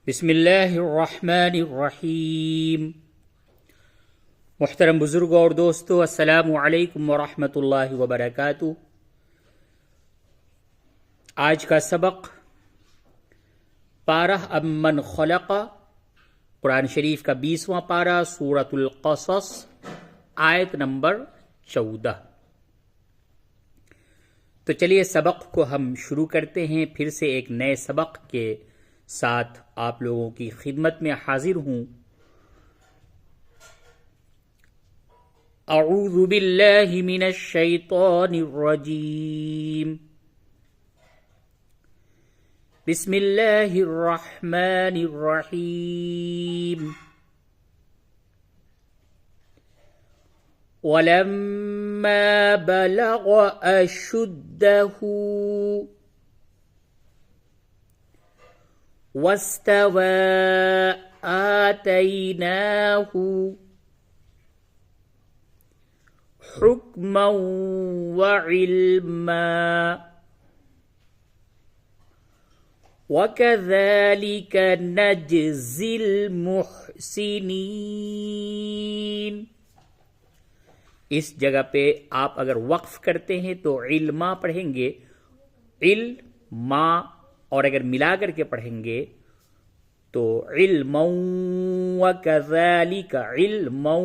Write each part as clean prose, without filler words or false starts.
बिस्मिल्लाहिर्रहमानिर्रहीम। मुहतरम बुजुर्गों और दोस्तों, अस्सलामु अलैकुम वरहमतुल्लाहि वबरकातुहू। आज का सबक पारा अम्मन खलक़, कुरान शरीफ का 20वां पारा, सूरतुल क़सस, आयत नंबर 14। तो चलिए सबक को हम शुरू करते हैं। फिर से एक नए सबक के साथ आप लोगों की खिदमत में हाजिर हूं। अऊज़ु बिल्लाहि मिनश शैतानिर रजीम। बिस्मिल्लाहिर रहमानिर रहीम। वलम्मा बलग अशुद्धहु वस्तवा आतैनाहु हुक्मन व इल्मा वकज़ालिक नज्ज़िल मुहसिनीन। इस जगह पे आप अगर वक्फ करते हैं तो इल्मा पढ़ेंगे, इल्मा, और अगर मिला करके पढ़ेंगे तो इल्मौ व कज़ालिका, इल्मौ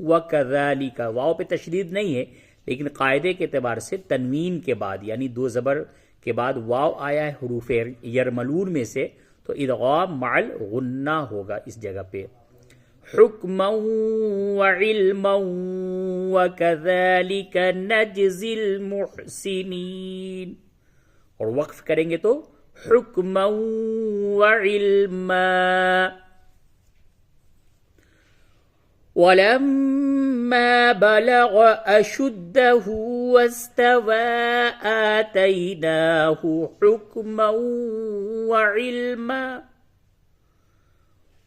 व कज़ालिका। वाव पे तशदीद नहीं है, लेकिन कायदे के एतबार से तनवीन के बाद यानी दो ज़बर के बाद वाव आया है हुरूफ यरमलून में से, तो इदगाम मअल गुन्ना होगा इस जगह पे। हुक्मौ व इल्मौ व कज़ालिका नज्ज़िल मुहसिनीन। और वक्फ करेंगे तो हुक्मन व इल्मा। वलम्मा बलग अशुद्धहु वस्तवा आतैनाहु हुक्मन व इल्मा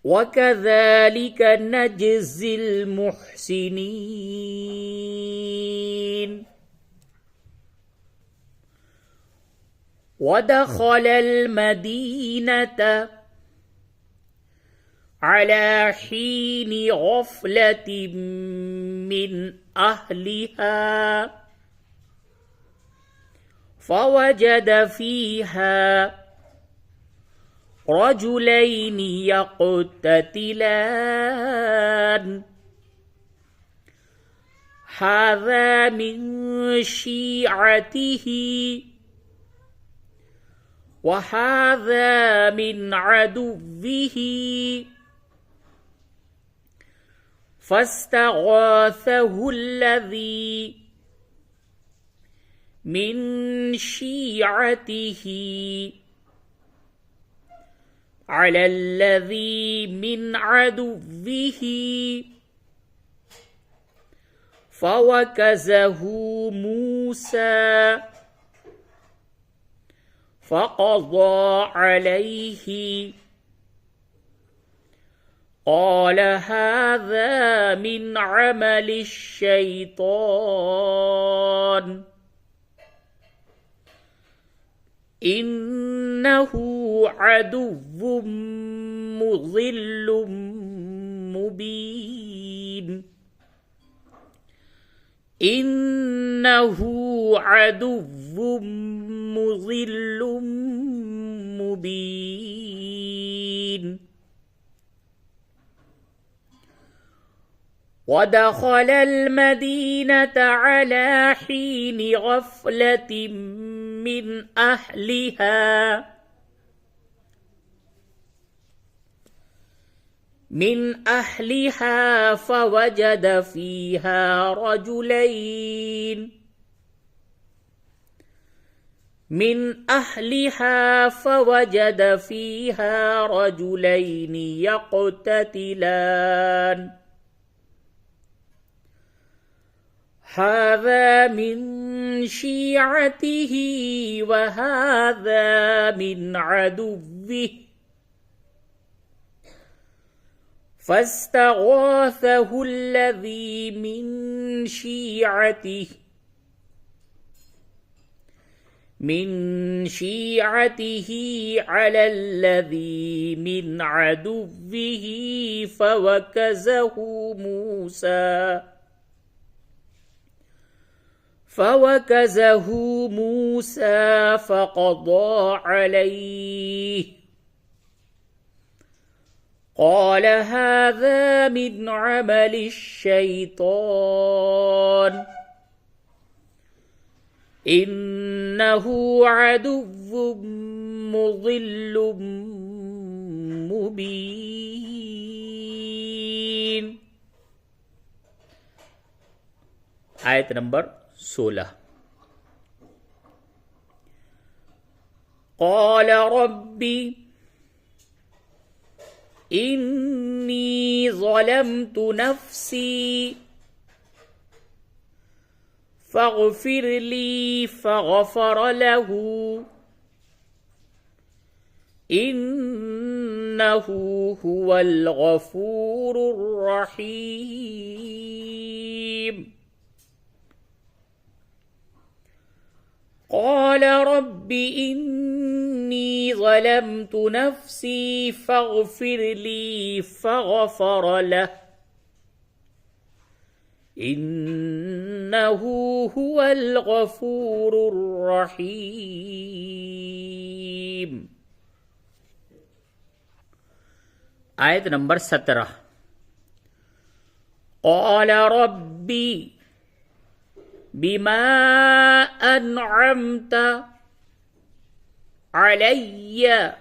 वकज़ालिक नज्ज़िल मुहसिनीन। वदखलल मदीनता अला हीनि गफ़लतिन मिन अहलिहा फवजद फीहा रजुलैनि यक़ततिलान हाज़ा मिन शीअतिही वहाज़ा मिन अदुव्विही फस्तग़ाथहुल्लज़ी मिन शीअतिही अलल्लज़ी मिन अदुव्विही फवकज़हु मूसा फ़क़ज़ा अलैहि क़ाल हाज़ा मिन अमलिश शैतान इन्नहु अदुव्वुम मुज़िल्लुम मुबीन। इन्नहु अदुव्वुम मुज़िल्लुम मुबीन। वदखलल मदीनता अला हीनि गफ़लतिन मिन अहलिहा फवजद फीहा रजुलैन मिन अहलिहा फवजद फीहा रजुलैन यक़ततिलान हाज़ा मिन शीअतिही वहाज़ा मिन अदुव्विही फस्तग़ाथहुल्लज़ी मिन शीअतिही من شيعته على الذي من عدوه فوكزه موسى فقضى عليه قال هذا من عمل الشيطان إنه عدو مضل مبين. आयत नंबर 16. قال ربي إني ظلمت نفسي فاغفر لي فغفر له إنه هو الغفور الرحيم. قال رب إني ظلمت نفسي فاغفر لي فغفر له إنه هو الغفور الرحيم. आयत नंबर 17. قال ربي بما أنعمت علي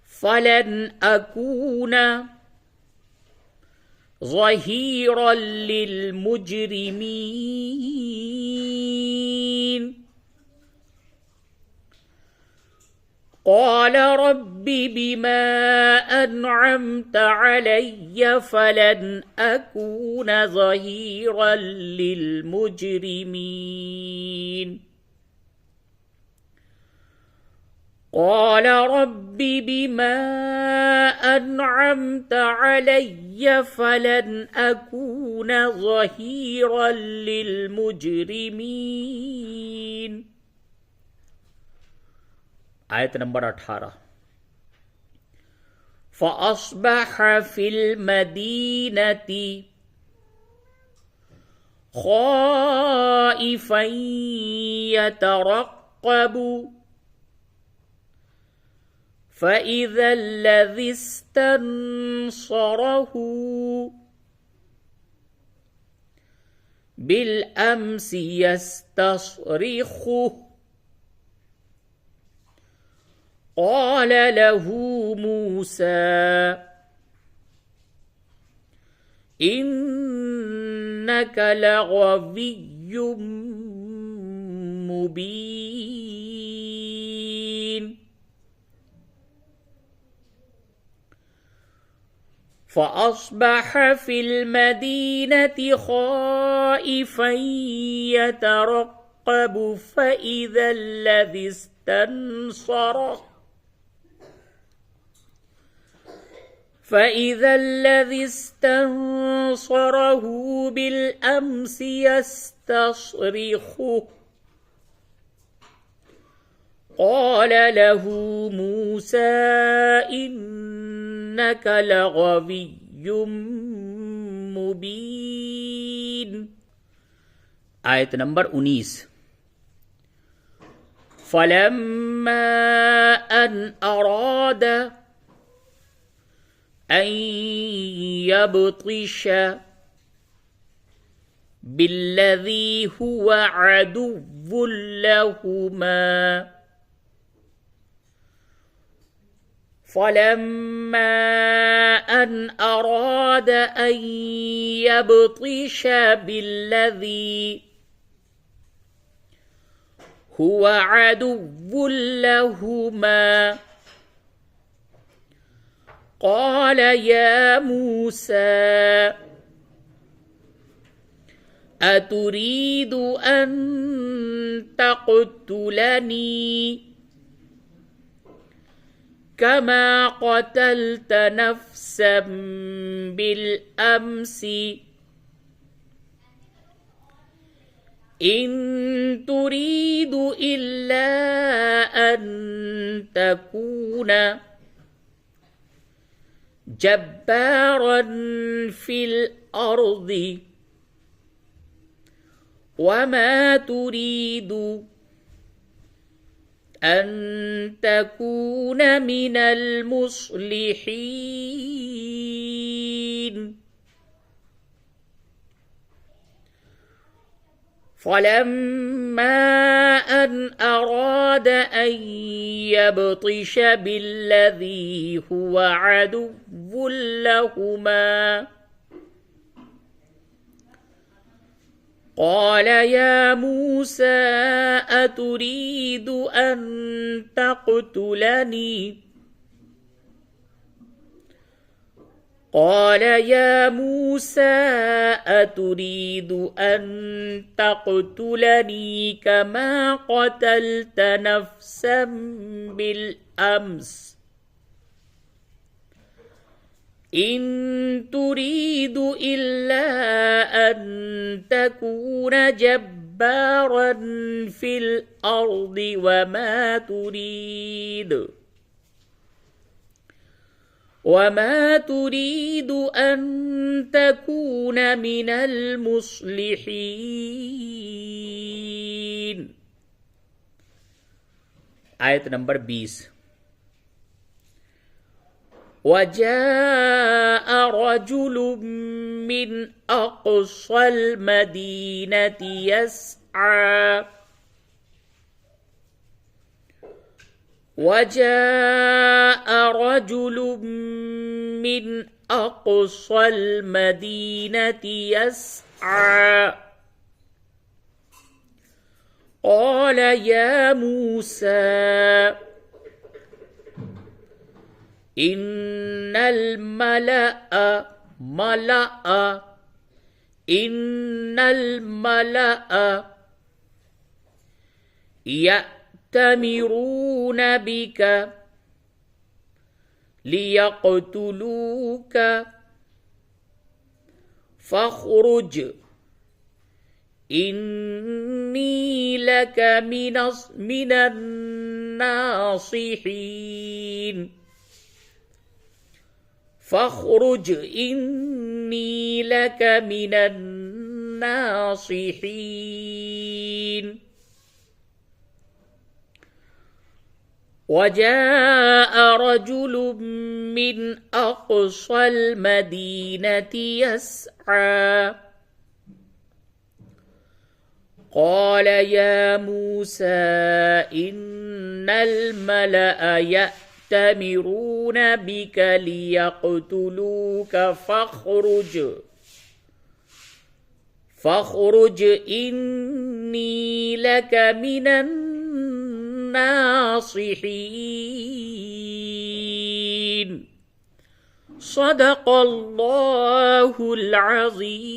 فلن أكون ظهيرا للمجرمين. قال رب بما أنعمت علي فلن أكون ظهيرا للمجرمين. قال رب بما أنعمت علي فلن أكون ظهيرا للمجرمين. आयत नंबर 18. فأصبح في المدينة خائفا يترقب فإذا الذي استنصره بالأمس يستصرخه قال له موسى إنك لغوي مبين. فأصبح في المدينة خائفا يترقب فإذا الذي استنصره بالأمس يستصرخه قال له موسى إنك لغوي مبين. आयत नंबर 19. فلما أن أراد أن يبطش بالذي هو عدو لهما بالذي هو عدو لهما قال يا موسى أتريد أن تقتلني كما قتلت نفسا بالأمس إن تريد إلا أن تكون جبارا في الأرض وما تريد أن تكون من المصلحين فلما أن أراد أن يبطش بالذي هو عدو لهما قال يا موسى أتريد أن تقتلني قال يا موسى أتريد أن تقتلني كما قتلت نفسا بالأمس إن تريد إلا أن تكون جبارا في الأرض وما تريد أن تكون من المصلحين. आयत नंबर 20 وجاء رجل من أقصى المدينة يسعى وجاء رجل من أقصى المدينة يسعى قال يا موسى إن الملأ يأتمرون بك ليقتلوك فاخرج إني لك من الناصحين فاخرج إني لك من الناصحين. وجاء رجل من أقصى المدينة يسعى قال يا موسى إن الملأ يأتمرون بك ليقتلوك فاخرج إني لك من الناصحين. صدق الله العظيم.